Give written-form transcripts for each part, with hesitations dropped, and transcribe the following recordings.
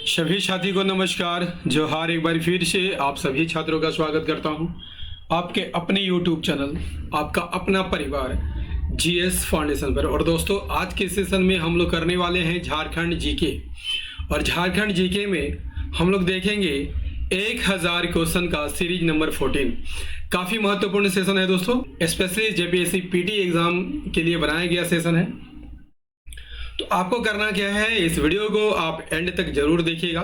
सभी साथी को नमस्कार। जोहार। एक बार फिर से आप सभी छात्रों का स्वागत करता हूं आपके अपने YouTube चैनल, आपका अपना परिवार GS फाउंडेशन पर। और दोस्तों, आज के सेशन में हम लोग करने वाले हैं झारखंड जीके। और झारखंड जीके में हम लोग देखेंगे 1000 क्वेश्चन का सीरीज नंबर 14। काफ़ी महत्वपूर्ण सेशन है दोस्तों, स्पेशली JPSC PT एग्जाम के लिए बनाया गया सेशन है। तो आपको करना क्या है, इस वीडियो को आप एंड तक जरूर देखिएगा।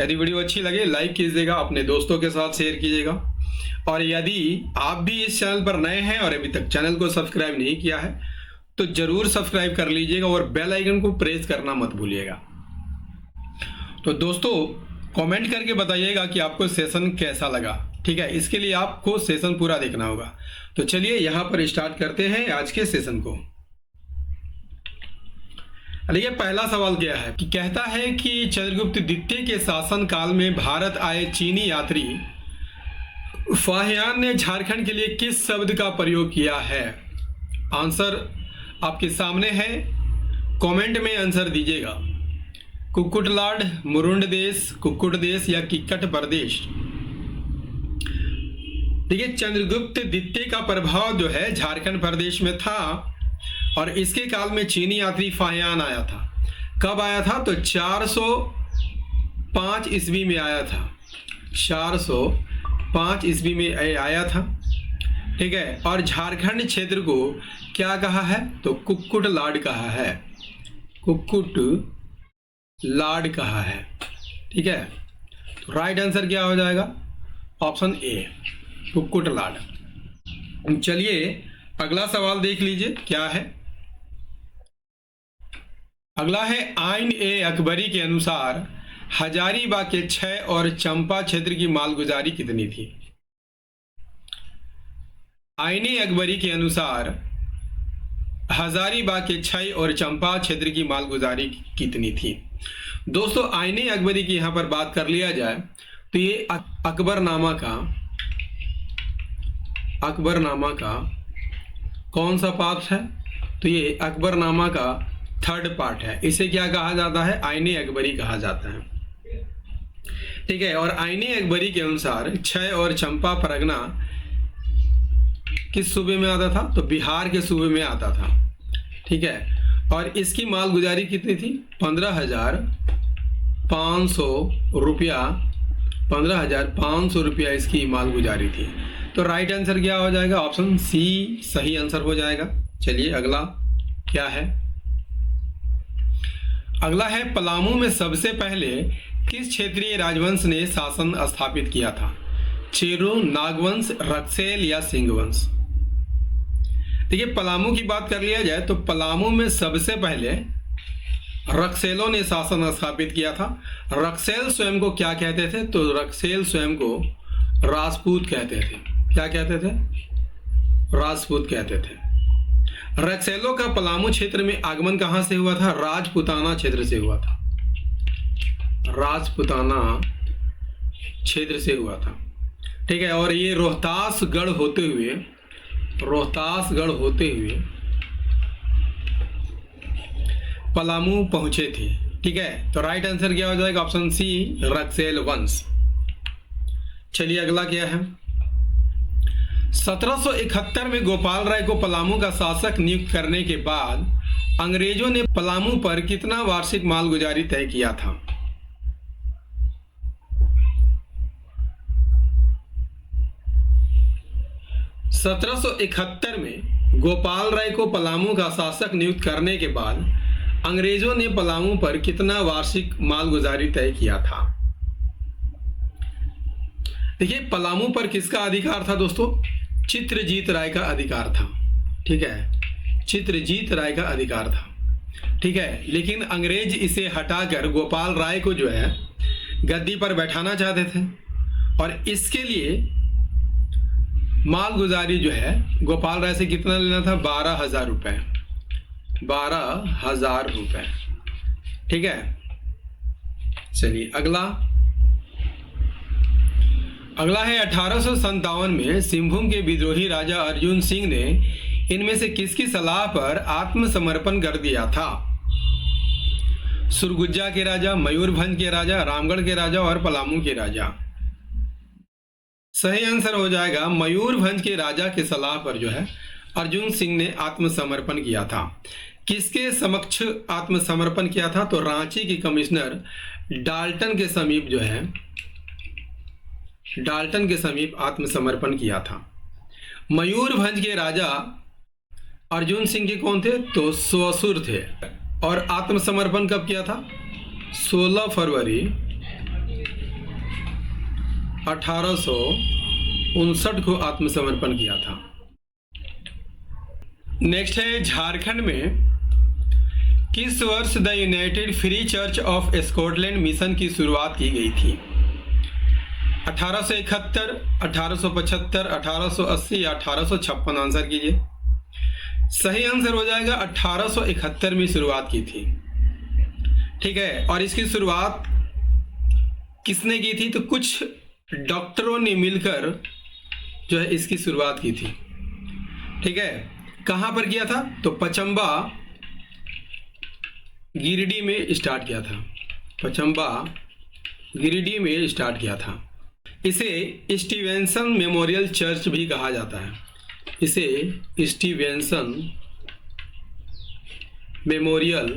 यदि वीडियो अच्छी लगे लाइक कीजिएगा, अपने दोस्तों के साथ शेयर कीजिएगा। और यदि आप भी इस चैनल पर नए हैं और अभी तक चैनल को सब्सक्राइब नहीं किया है तो जरूर सब्सक्राइब कर लीजिएगा और बेल आइकन को प्रेस करना मत भूलिएगा। तो दोस्तों, कमेंट करके बताइएगा कि आपको सेशन कैसा लगा। ठीक है, इसके लिए आपको सेशन पूरा देखना होगा। तो चलिए यहाँ पर स्टार्ट करते हैं आज के सेशन को। देखिए, पहला सवाल क्या है कि कहता है कि चंद्रगुप्त द्वितीय के शासन काल में भारत आए चीनी यात्री फाहियान ने झारखंड के लिए किस शब्द का प्रयोग किया है? आंसर आपके सामने है, कमेंट में आंसर दीजिएगा। कुक्कुटलाड, मुरुंड देश, कुक्कुट देश या किक्कट प्रदेश। देखिए, चंद्रगुप्त द्वितीय का प्रभाव जो है झारखंड प्रदेश में था और इसके काल में चीनी यात्री फाहियान आया था। कब आया था? तो 405 ईस्वी में आया था। 405 ईस्वी में आया था। ठीक है, और झारखंड क्षेत्र को क्या कहा है? तो कुक्कुट लाड कहा है। कुक्कुट लाड कहा है। ठीक है, तो राइट आंसर क्या हो जाएगा? ऑप्शन ए, कुक्कुट लाड। चलिए अगला सवाल देख लीजिए क्या है। अगला है, आइन ए अकबरी के अनुसार हजारीबाग के 6 और चंपा क्षेत्र की मालगुजारी कितनी थी? आइन ए अकबरी के अनुसार हजारीबाग के 6 और चंपा क्षेत्र की मालगुजारी कितनी थी? दोस्तों, आइन ए अकबरी की यहां पर बात कर लिया जाए तो ये अकबरनामा का कौन सा पार्ट है? तो ये अकबरनामा का 3rd पार्ट है। इसे क्या कहा जाता है? आईने अकबरी कहा जाता है। ठीक है, और आईने अकबरी के अनुसार 6 और चंपा परगना किस सूबे में आता था? तो बिहार के सूबे में आता था। ठीक है, और इसकी मालगुजारी कितनी थी? 15,500 रुपया। 15,500 रुपया इसकी मालगुजारी थी। तो राइट आंसर क्या हो जाएगा? ऑप्शन सी सही आंसर हो जाएगा। चलिए अगला क्या है। अगला है, पलामू में सबसे पहले किस क्षेत्रीय राजवंश ने शासन स्थापित किया था? चेरू, नागवंश, रक्सेल या सिंहवंश। देखिए, पलामू की बात कर लिया जाए तो पलामू में सबसे पहले रक्सेलों ने शासन स्थापित किया था। रक्सेल स्वयं को क्या कहते थे? तो रक्सेल स्वयं को राजपूत कहते थे। क्या कहते थे? राजपूत कहते थे। रक्सेलों का पलामू क्षेत्र में आगमन कहां से हुआ था? राजपुताना क्षेत्र से हुआ था। राजपुताना क्षेत्र से हुआ था। ठीक है, और ये रोहतासगढ़ होते हुए पलामू पहुंचे थे। ठीक है, तो राइट आंसर क्या हो जाएगा? ऑप्शन सी, रक्सेल वंश। चलिए अगला क्या है। 1771 में गोपाल राय को पलामू का शासक नियुक्त करने के बाद अंग्रेजों ने पलामू पर कितना वार्षिक मालगुजारी तय किया था? (1771) में गोपाल राय को पलामू का शासक नियुक्त करने के बाद अंग्रेजों ने पलामू पर कितना वार्षिक मालगुजारी तय किया था? देखिए, पलामू पर किसका अधिकार था दोस्तों? चित्रजीत राय का अधिकार था। ठीक है, चित्रजीत राय का अधिकार था। ठीक है, लेकिन अंग्रेज इसे हटाकर गोपाल राय को जो है गद्दी पर बैठाना चाहते थे और इसके लिए मालगुजारी जो है गोपाल राय से कितना लेना था? 12,000 रुपए। 12,000 रुपए। ठीक है, चलिए अगला है, 1857 में सिंहभूम के विद्रोही राजा अर्जुन सिंह ने इनमें से किसकी सलाह पर आत्मसमर्पण कर दिया था? सुरगुज्जा के राजा, मयूरभंज के राजा, रामगढ़ के राजा और पलामू के राजा। सही आंसर हो जाएगा मयूरभंज के राजा के सलाह पर जो है अर्जुन सिंह ने आत्मसमर्पण किया था। किसके समक्ष आत्मसमर्पण किया था? तो रांची के कमिश्नर डाल्टन के समीप जो है, डाल्टन के समीप आत्मसमर्पण किया था। मयूरभंज के राजा अर्जुन सिंह के कौन थे? तो ससुर थे। और आत्मसमर्पण कब किया था? 16 फरवरी 1859 को आत्मसमर्पण किया था। नेक्स्ट है झारखंड में किस वर्ष the United free church of Scotland mission की शुरुआत की गई थी? 1871, 1875, 1880 या 1856? आंसर कीजिए। सही आंसर हो जाएगा 1871 में शुरुआत की थी। ठीक है, और इसकी शुरुआत किसने की थी? तो कुछ डॉक्टरों ने मिलकर जो है इसकी शुरुआत की थी। ठीक है, कहां पर किया था? तो पचम्बा गिरिडीह में स्टार्ट किया था। पचम्बा गिरिडीह में स्टार्ट किया था। इसे स्टीवेंसन मेमोरियल चर्च भी कहा जाता है। इसे स्टीवेंसन मेमोरियल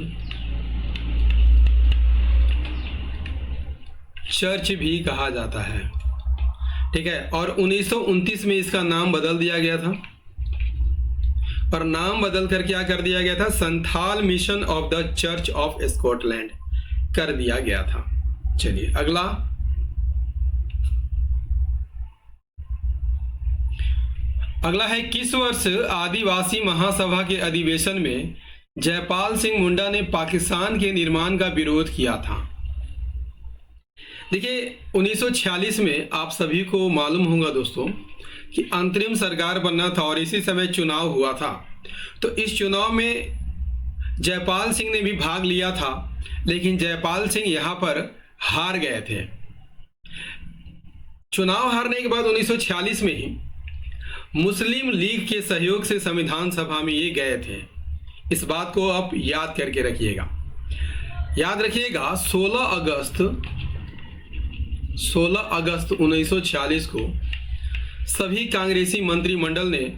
चर्च भी कहा जाता है। ठीक है, और 1929 में इसका नाम बदल दिया गया था, और नाम बदल कर क्या कर दिया गया था? Santhal mission of the church of Scotland कर दिया गया था। चलिए अगला, अगला है किस वर्ष आदिवासी महासभा के अधिवेशन में जयपाल सिंह मुंडा ने पाकिस्तान के निर्माण का विरोध किया था? देखिए 1946 में आप सभी को मालूम होगा दोस्तों कि अंतरिम सरकार बनना था और इसी समय चुनाव हुआ था। तो इस चुनाव में जयपाल सिंह ने भी भाग लिया था, लेकिन जयपाल सिंह यहां पर हार गए थे। चुनाव हारने के बाद 1946 में ही मुस्लिम लीग के सहयोग से संविधान सभा में ये गए थे। इस बात को आप याद करके रखिएगा। याद रखिएगा 16 अगस्त 1946 को सभी कांग्रेसी मंत्रिमंडल ने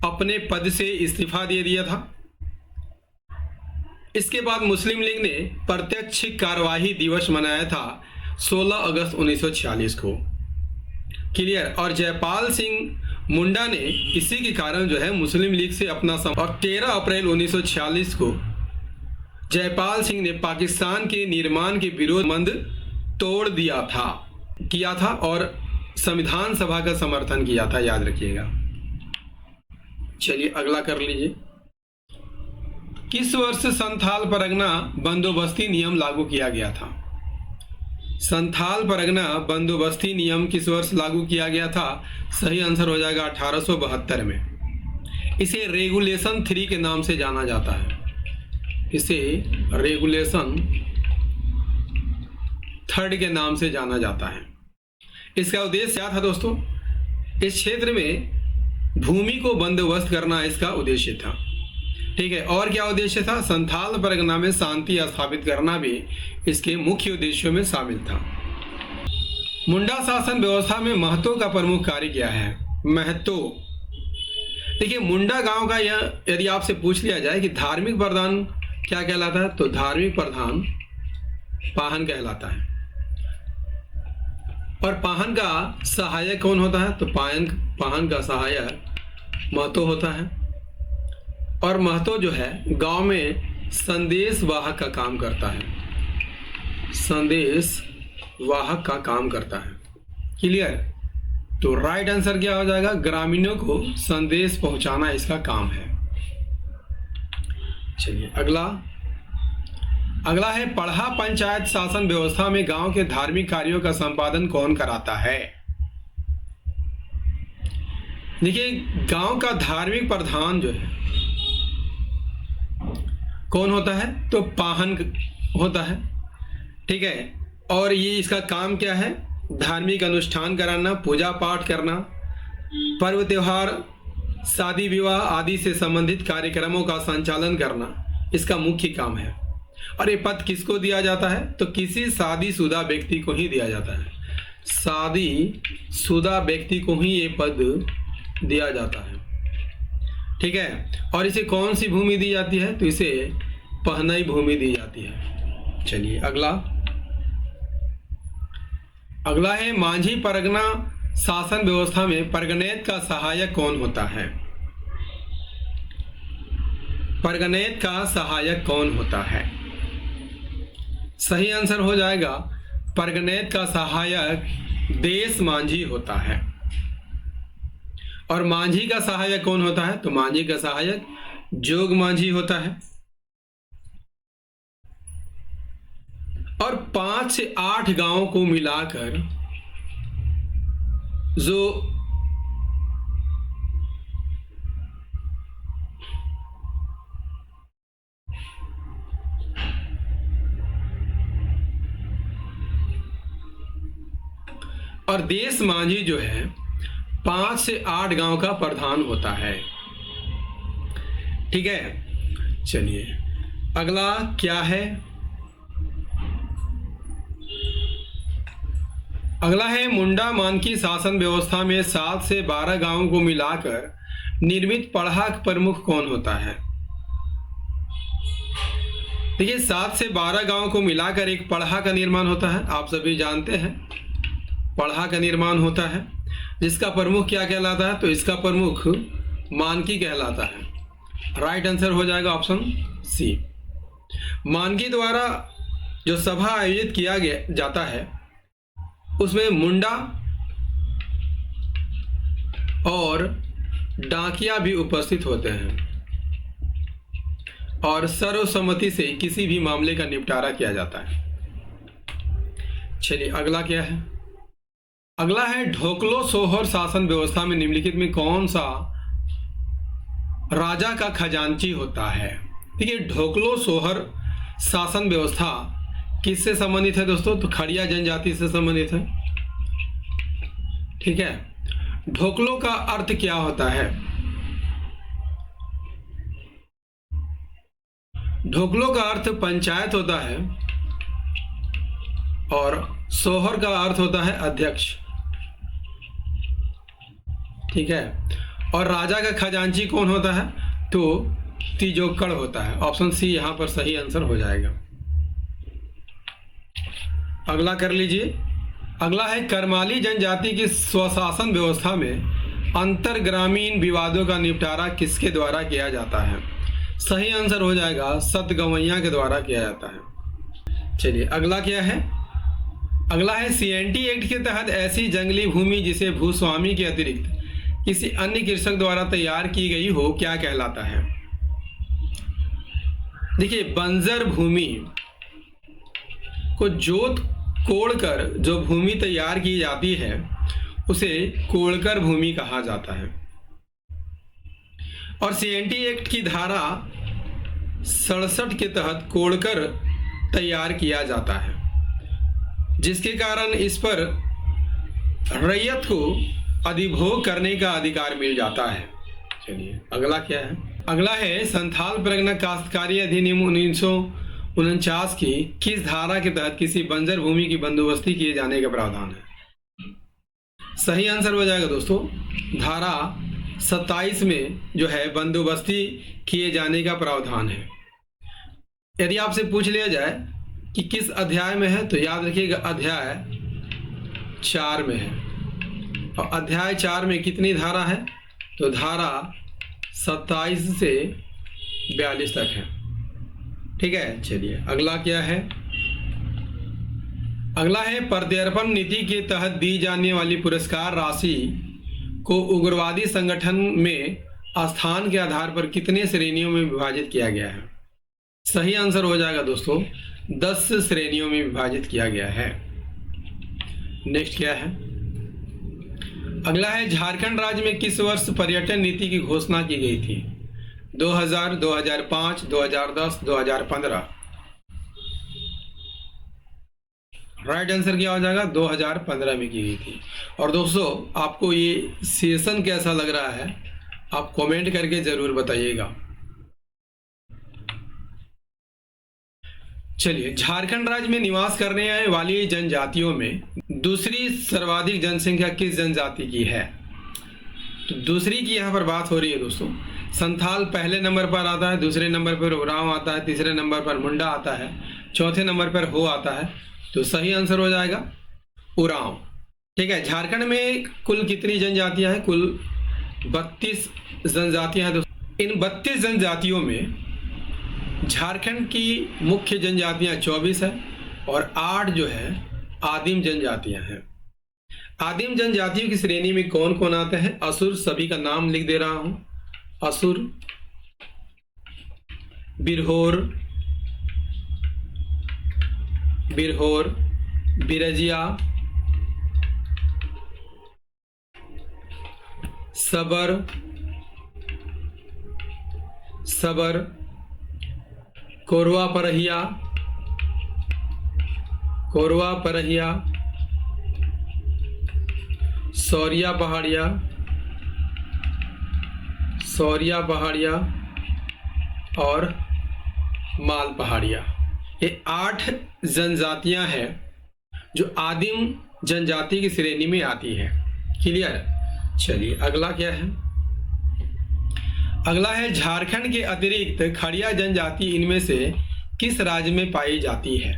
अपने पद से इस्तीफा दे दिया था। इसके बाद मुस्लिम लीग ने प्रत्यक्ष कार्यवाही दिवस मनाया था 16 अगस्त 1946 को। क्लियर? और जयपाल सिंह मुंडा ने इसी के कारण जो है मुस्लिम लीग से अपना और 13 अप्रैल 1946 को जयपाल सिंह ने पाकिस्तान के निर्माण के विरोध मंद तोड़ किया था और संविधान सभा का समर्थन किया था। याद रखिएगा। चलिए अगला कर लीजिए। किस वर्ष संथाल परगना बंदोबस्ती नियम लागू किया गया था? संथाल परगना बंदोबस्ती नियम किस वर्ष लागू किया गया था? सही आंसर हो जाएगा 1872 में। इसे रेगुलेशन 3 के नाम से जाना जाता है। इसे रेगुलेशन 3 के नाम से जाना जाता है। इसका उद्देश्य क्या था दोस्तों? इस क्षेत्र में भूमि को बंदोबस्त करना इसका उद्देश्य था। ठीक है, और क्या उद्देश्य था? संथाल परगना में शांति स्थापित करना भी इसके मुख्य उद्देश्यों में शामिल था। मुंडा शासन व्यवस्था में महतो का प्रमुख कार्य क्या है? महतो, देखिए मुंडा गांव का यह यदि आपसे पूछ लिया जाए कि धार्मिक प्रधान क्या कहलाता है, तो धार्मिक प्रधान पाहन कहलाता है। और पाहन का सहायक कौन होता है? तो पाहन का सहायक महतो होता है। और महतो जो है गांव में संदेश वाहक का काम करता है। संदेश वाहक का काम करता है। क्लियर? तो राइट आंसर क्या हो जाएगा? ग्रामीणों को संदेश पहुंचाना इसका काम है। चलिए अगला है पढ़ा पंचायत शासन व्यवस्था में गांव के धार्मिक कार्यों का संपादन कौन कराता है? देखिए गांव का धार्मिक प्रधान जो है कौन होता है? तो पाहन होता है। ठीक है, और ये इसका काम क्या है? धार्मिक अनुष्ठान कराना, पूजा पाठ करना, पर्व त्योहार, शादी विवाह आदि से संबंधित कार्यक्रमों का संचालन करना इसका मुख्य काम है। और ये पद किसको दिया जाता है? तो किसी शादीशुदा व्यक्ति को ही दिया जाता है। शादीशुदा व्यक्ति को ही ये पद दिया जाता है। ठीक है। और इसे कौन सी भूमि दी जाती है? तो इसे पहनई भूमि दी जाती है। चलिए अगला है मांझी परगना शासन व्यवस्था में परगनेत का सहायक कौन होता है? परगनेत का सहायक कौन होता है? सही आंसर हो जाएगा परगनेत का सहायक देश मांझी होता है। और मांझी का सहायक कौन होता है? तो मांझी का सहायक जोग मांझी होता है। और 5 से 8 गांवों को मिलाकर जो और देश मांझी जो है 5 से 8 गांव का प्रधान होता है। ठीक है। चलिए अगला क्या है? अगला है मुंडा मानकी शासन व्यवस्था में 7 से 12 गांवों को मिलाकर निर्मित पढ़ा प्रमुख कौन होता है? देखिए 7 से 12 गांवों को मिलाकर एक पढ़ा का निर्माण होता है। आप सभी जानते हैं पढ़ा का निर्माण होता है, जिसका प्रमुख क्या कहलाता है? तो इसका प्रमुख मानकी कहलाता है। राइट आंसर हो जाएगा ऑप्शन सी। मानकी द्वारा जो सभा आयोजित किया जाता है उसमें मुंडा और डाकिया भी उपस्थित होते हैं और सर्वसम्मति से किसी भी मामले का निपटारा किया जाता है। चलिए अगला क्या है? अगला है ढोकलो सोहर शासन व्यवस्था में निम्नलिखित में कौन सा राजा का खजांची होता है? देखिए ढोकलो सोहर शासन व्यवस्था किससे संबंधित है दोस्तों? तो खड़िया जनजाति से संबंधित है। ठीक है। ढोकलो का अर्थ क्या होता है? ढोकलो का अर्थ पंचायत होता है और सोहर का अर्थ होता है अध्यक्ष। ठीक है। और राजा का खजांची कौन होता है? तो तिजोकड़ होता है। ऑप्शन सी यहां पर सही आंसर हो जाएगा। अगला कर लीजिए। अगला है करमाली जनजाति की स्वशासन व्यवस्था में अंतर ग्रामीण विवादों का निपटारा किसके द्वारा किया जाता है? सही आंसर हो जाएगा सतगवैया के द्वारा किया जाता है। चलिए अगला क्या है? अगला है सीएनटी एक्ट के तहत ऐसी जंगली भूमि जिसे भूस्वामी के अतिरिक्त किसी अन्य कृषक द्वारा तैयार की गई हो क्या कहलाता है? देखिए बंजर भूमि को जोत कोड़कर जो भूमि तैयार की जाती है उसे कोड़कर भूमि कहा जाता है। और सीएनटी एक्ट की धारा 67 के तहत कोड़कर तैयार किया जाता है, जिसके कारण इस पर रैयत को अधिभोग करने का अधिकार मिल जाता है। चलिए अगला क्या है? अगला है संथाल परगना काश्तकारी अधिनियम 1949 की किस धारा के तहत किसी बंजर भूमि की बंदोबस्ती किए जाने का प्रावधान है? सही आंसर हो जाएगा दोस्तों धारा 27 में जो है बंदोबस्ती किए जाने का प्रावधान है। यदि आपसे पूछ लिया जाए कि किस अध्याय में है तो याद रखिएगा अध्याय 4 में है। और अध्याय 4 में कितनी धारा है? तो धारा 27 से 42 तक है। ठीक है। चलिए अगला क्या है? अगला है प्रत्यर्पण नीति के तहत दी जाने वाली पुरस्कार राशि को उग्रवादी संगठन में स्थान के आधार पर कितने श्रेणियों में विभाजित किया गया है? सही आंसर हो जाएगा दोस्तों 10 श्रेणियों में विभाजित किया गया है। नेक्स्ट क्या है? अगला है झारखंड राज्य में किस वर्ष पर्यटन नीति की घोषणा की गई थी? 2000, 2005, 2010, 2015। राइट आंसर क्या हो जाएगा? 2015 में की गई थी। और दोस्तों आपको ये सेशन कैसा लग रहा है आप कमेंट करके जरूर बताइएगा। चलिए, झारखंड राज्य में निवास करने वाली जनजातियों में दूसरी सर्वाधिक जनसंख्या किस जनजाति की है? तो दूसरी की यहाँ पर बात हो रही है दोस्तों। संथाल पहले नंबर पर आता है, दूसरे नंबर पर उरांव आता है, तीसरे नंबर पर मुंडा आता है, चौथे नंबर पर हो आता है। तो सही आंसर हो जाएगा उरांव। ठीक है, झारखंड में कुल कितनी जनजातियां हैं? कुल 32 जनजातियां हैं दोस्तों। इन 32 जनजातियों में झारखंड की मुख्य जनजातियां 24 है और 8 जो है आदिम जनजातियां हैं। आदिम जनजातियों की श्रेणी में कौन कौन आते हैं? असुर, सभी का नाम लिख दे रहा हूं। असुर, बिरहोर, बिरजिया, सबर, कोरवा परहिया, सौरिया पहाड़िया और माल पहाड़िया। ये 8 जनजातियां हैं जो आदिम जनजाति की श्रेणी में आती है। क्लियर? चलिए, अगला क्या है? अगला है झारखंड के अतिरिक्त खड़िया जनजाति इनमें से किस राज्य में पाई जाती है?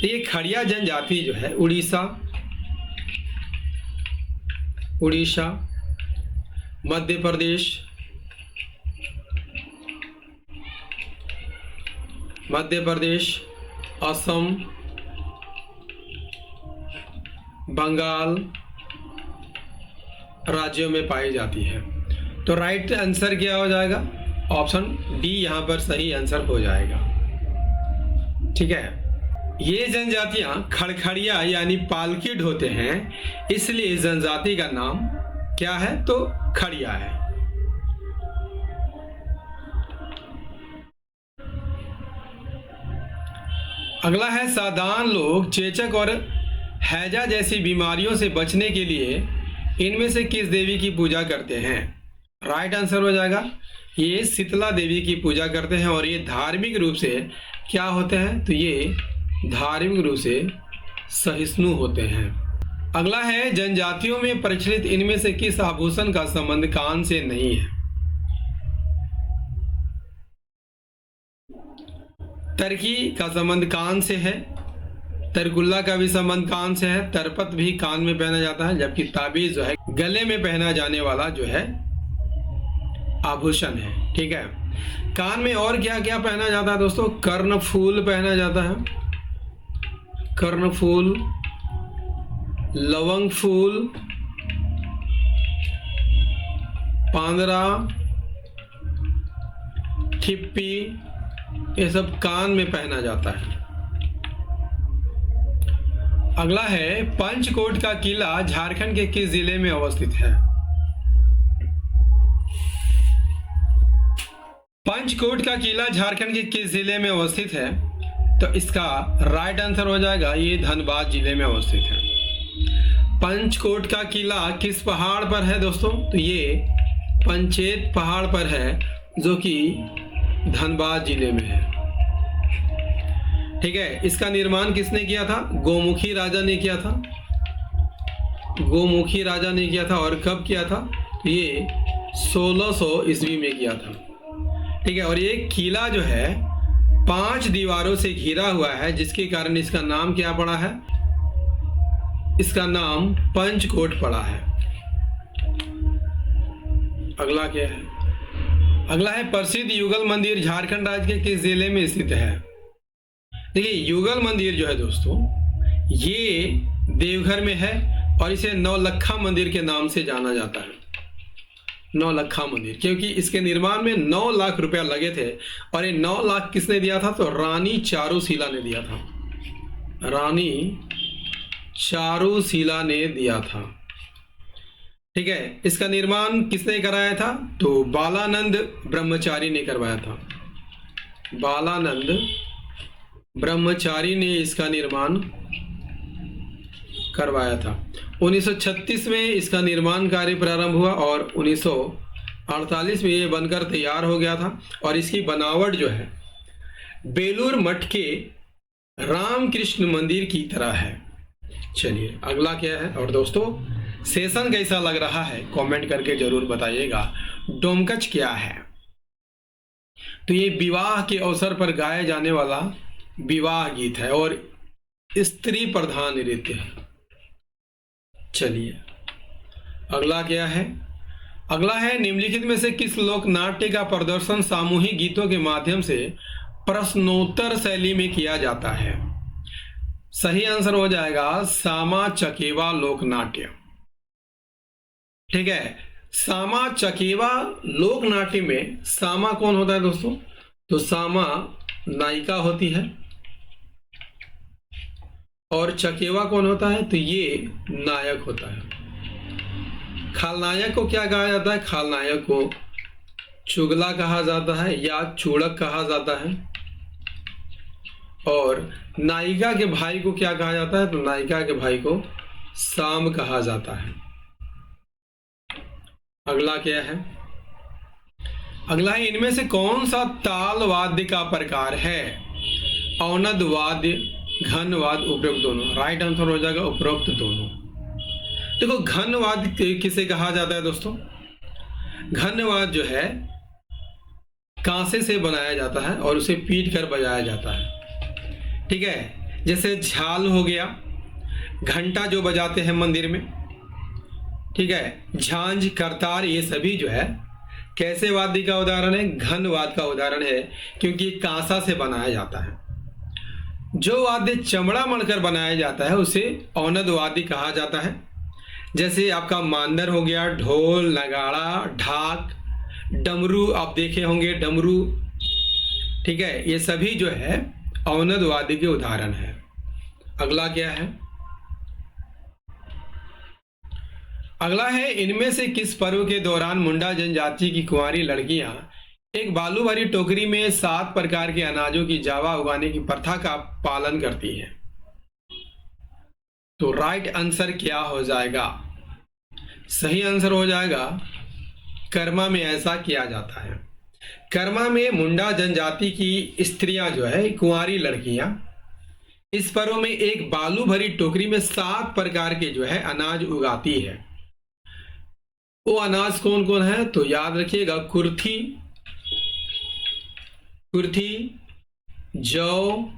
ये खड़िया जनजाति जो है उड़ीसा, मध्य प्रदेश, असम, बंगाल राज्यों में पाई जाती है। तो राइट आंसर क्या हो जाएगा? ऑप्शन डी यहाँ पर सही आंसर हो जाएगा। ठीक है, ये जनजातियां खड़खड़िया यानी पालकिड होते हैं, इसलिए इस जनजाति का नाम क्या है? तो खड़िया है। अगला है साधारण लोग चेचक और हैजा जैसी बीमारियों से बचने के लिए इनमें से किस देवी की पूजा करते हैं? राइट आंसर हो जाएगा ये शीतला देवी की पूजा करते हैं। और ये धार्मिक रूप से क्या होते हैं? तो ये धार्मिक रूप से सहिष्णु होते हैं। अगला है जनजातियों में प्रचलित इनमें से किस आभूषण का संबंध कान से नहीं है? तरकी का संबंध कान से है, तरकुल्ला का भी संबंध कान से है, तरपत भी कान में पहना जाता है, जबकि ताबीज जो है गले में पहना जाने वाला जो है आभूषण है। ठीक है, कान में और क्या क्या पहना जाता है दोस्तों? कर्णफूल पहना जाता है, कर्णफूल, लवंग फूल, पांदरा, ठिप्पी, ये सब कान में पहना जाता है। अगला है पंचकोट का किला झारखंड के किस जिले में अवस्थित है? पंचकोट का किला झारखंड के किस जिले में अवस्थित है? तो इसका राइट आंसर हो जाएगा ये धनबाद जिले में अवस्थित है। पंचकोट का किला किस पहाड़ पर है दोस्तों? तो ये पंचेत पहाड़ पर है, जो कि धनबाद जिले में है। ठीक है, इसका निर्माण किसने किया था? गोमुखी राजा ने किया था, गोमुखी राजा ने किया था। और कब किया था? ये 1600 ईस्वी में किया था। ठीक है, और ये किला जो है 5 दीवारों से घिरा हुआ है, जिसके कारण इसका नाम क्या पड़ा है? इसका नाम पंचकोट पड़ा है। अगला क्या है? अगला है प्रसिद्ध युगल मंदिर झारखंड राज्य के किस जिले में स्थित है? देखिए, युगल मंदिर जो है दोस्तों ये देवघर में है और इसे नौलखा मंदिर के नाम से जाना जाता है। नौलखा मंदिर, क्योंकि इसके निर्माण में 9 लाख रुपया लगे थे। और ये 9 लाख किसने दिया था? तो रानी चारुशीला ने दिया था, रानी चारुशीला ने दिया था। ठीक है, इसका निर्माण किसने कराया था? तो बालानंद ब्रह्मचारी ने करवाया था। बालानंद ब्रह्मचारी ने इसका निर्माण करवाया था। 1936 में इसका निर्माण कार्य प्रारंभ हुआ और 1948 में ये बनकर तैयार हो गया था। और इसकी बनावट जो है बेलूर मठ के रामकृष्ण मंदिर की तरह है। चलिए अगला क्या है। और दोस्तों सेशन कैसा लग रहा है कमेंट करके जरूर बताइएगा। डोमकच क्या है? तो ये विवाह के अवसर पर गाया जाने वाला विवाह गीत है और स्त्री प्रधान नृत्य है। चलिए अगला क्या है। अगला है निम्नलिखित में से किस लोक नाट्य का प्रदर्शन सामूहिक गीतों के माध्यम से प्रश्नोत्तर शैली में किया जाता है? सही आंसर हो जाएगा सामा चकेवा लोक नाट्य। ठीक है, सामा चकेवा लोक नाट्य में सामा कौन होता है दोस्तों? तो सामा नायिका होती है और चकेवा कौन होता है? तो ये नायक होता है। खलनायक को क्या कहा जाता है? खलनायक को चुगला कहा जाता है या चूड़क कहा जाता है। और नायिका के भाई को क्या कहा जाता है? तो नायिका के भाई को साम कहा जाता है। अगला क्या है। अगला है इनमें से कौन सा ताल वाद्य का प्रकार है? औनद वाद्य, घन वाद्य, उपरोक्त दोनों। राइट आंसर हो जाएगा उपरोक्त दोनों। देखो घन वाद्य किसे कहा जाता है दोस्तों? घन वाद्य जो है कांसे से बनाया जाता है और उसे पीट कर बजाया जाता है। ठीक है, जैसे झाल हो गया, घंटा जो बजाते हैं मंदिर में, ठीक है, झांझ, करतार, ये सभी जो है कैसे वाद्य का उदाहरण है? घन वाद्य का उदाहरण है, क्योंकि कांसा से बनाया जाता है। जो वाद्य चमड़ा मढ़कर बनाया जाता है उसे औनद वाद्य कहा जाता है। जैसे आपका मांदर हो गया, ढोल, नगाड़ा, ढाक, डमरू, आप देखे होंगे डमरू। ठीक है, ये सभी जो है औनद वाद्य के उदाहरण है। अगला क्या है। अगला है इनमें से किस पर्व के दौरान मुंडा जनजाति की कुंवारी लड़कियां एक बालू भरी टोकरी में 7 प्रकार के अनाजों की जावा उगाने की प्रथा का पालन करती हैं? तो राइट आंसर क्या हो जाएगा? सही आंसर हो जाएगा कर्मा में ऐसा किया जाता है। कर्मा में मुंडा जनजाति की स्त्रियां जो है, कुंवारी लड़कियां, इस पर्व में एक बालू भरी टोकरी में 7 प्रकार के जो है अनाज उगाती है। वो अनाज कौन कौन है? तो याद रखिएगा कुर्थी, जौ,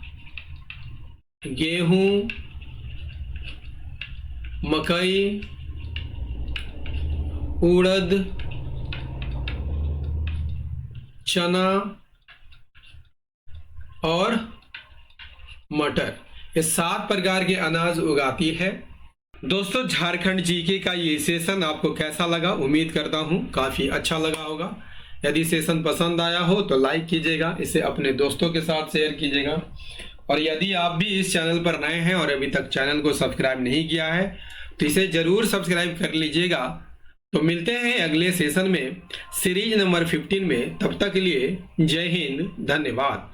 गेहूं, मकई, उड़द, चना और मटर। ये 7 प्रकार के अनाज उगाती है। दोस्तों झारखंड जीके का ये सेशन आपको कैसा लगा? उम्मीद करता हूं काफी अच्छा लगा होगा। यदि सेशन पसंद आया हो तो लाइक कीजिएगा, इसे अपने दोस्तों के साथ शेयर कीजिएगा। और यदि आप भी इस चैनल पर नए हैं और अभी तक चैनल को सब्सक्राइब नहीं किया है तो इसे जरूर सब्सक्राइब कर लीजिएगा। तो मिलते हैं अगले सेशन में सीरीज नंबर 15 में। तब तक के लिए जय हिंद, धन्यवाद।